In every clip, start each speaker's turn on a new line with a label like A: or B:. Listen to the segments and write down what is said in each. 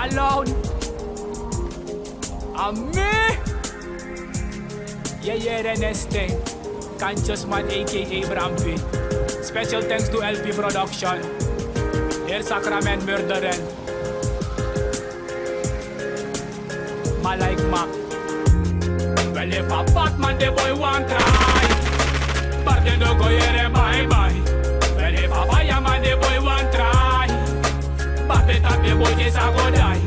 A: alone. And me. Yeah, the next thing. Conscious Man aka Brampy. Special thanks to LP Production. Here Sacrament Murderen. Like Mac. Well, if a Batman the boy want try, but they don't go here bye-bye. Well, if a fireman the boy want try, but they thought the boy just a go die.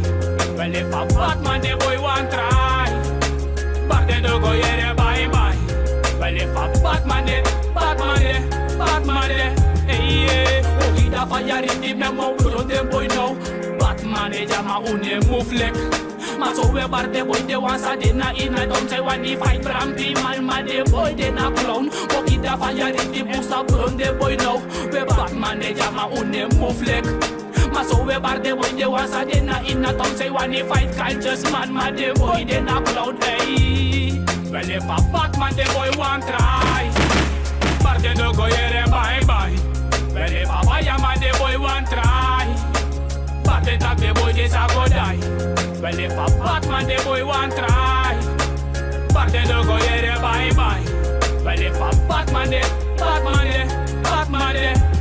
A: Well, if a Batman the boy want try, but they don't go here bye-bye. Well, if a Batman hey yeah, oh he da fire in the memo, run the boy now. Batman the jama une move like. So we bar the boy the ones a dinner in a don't say when he fight Brampy Malma the boy the na clown. Walk it the fire in the boost up run the boy now. We Batman the jama une move leg. So we bar the boy the ones a dinner in a don't say when he fight Conscious Man ma the boy the na clown. Hey, well if a Batman the boy want try, bar the no go here bye bye. Well if a fireman the boy want try, but the tag the boy just a go die. Well if a Batman the boy want try, but they don't go here bye-bye. Well if a Batman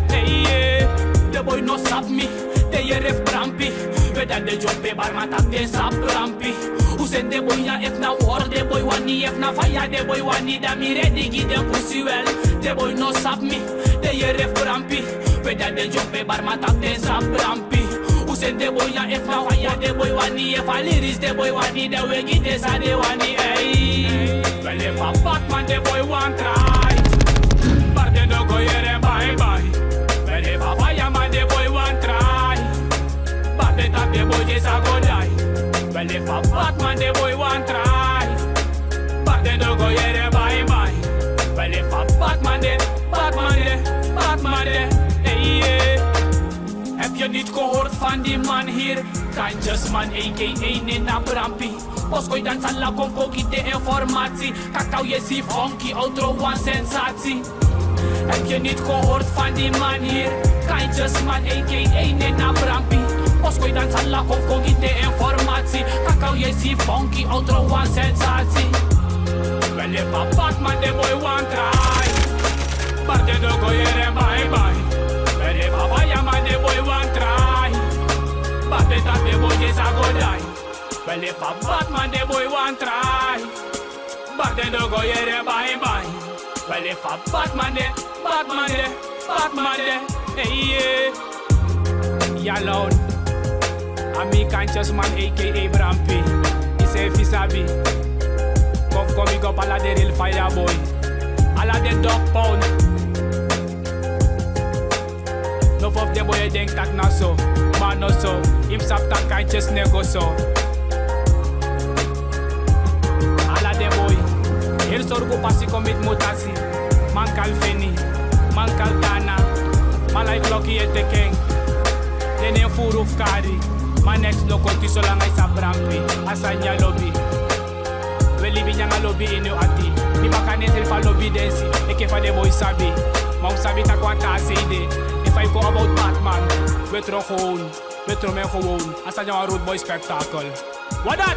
A: hey yeah, the boy no stop me, they hear if Brampy. Whether they jump a bar, man tap they stop Brampy. Who send the boy ya if na war, the boy want ni if na fire, the boy want ni da me ready give them pussy well. The boy no stop me, they hear if Brampy. Whether they jump a bar, man tap they stop Brampy. Who send the boy ya if na fire, the boy want ni if a lyrics, the boy want ni the way get this and the want ni hey. Well if a Batman the boy want try, but they don't go here bye-bye. Well if a fireman the boy want try, but they tap the boy just a go die. Well if a Batman the boy want try, but they don't go here bye-bye. Well if a Batman hey yeah. Heb je niet gehoord van die man hier? Conscious Man aka Nina Brampy. Poskoi dansa la concogi de informatie. Kakao je zie funky, outro one sensatie. Heb je niet gehoord van die man hier? Conscious Man aka Nina Brampy. Poskoi dansa la concogi de informatie. Kakao je zie funky, outro one sensatie. Well if a Batman the boy want try, but they don't go here bye-bye. Well if a fireman the boy want try, but they thought the boy just a go die. Well if a Batman the boy want try, but they don't go here bye-bye. Well if a Batman hey yeah. Yalone, I'm me Conscious Man aka Brampy. He say if he sabi, come big up all of the real fire boy, all of the dog pound. Enough of the boy denk tak na so, man no so. Him sap tak Conscious nego so. All of the boy, here sorgo pasi commit mutasi. Man kal Feni, man kal Tana, man like Lucky ete King. Then in furu kari, man next no konti so lang ay sa Brampy, asanya lobby. Weli bi nyanga lobby inu ati. Mi makane selfa lobby densi, eke fa the boy sabi. Mau sabi tak kwanta aside. If I go about Batman, we throw men gewoon. Asanya wa road boy spectacle. What that?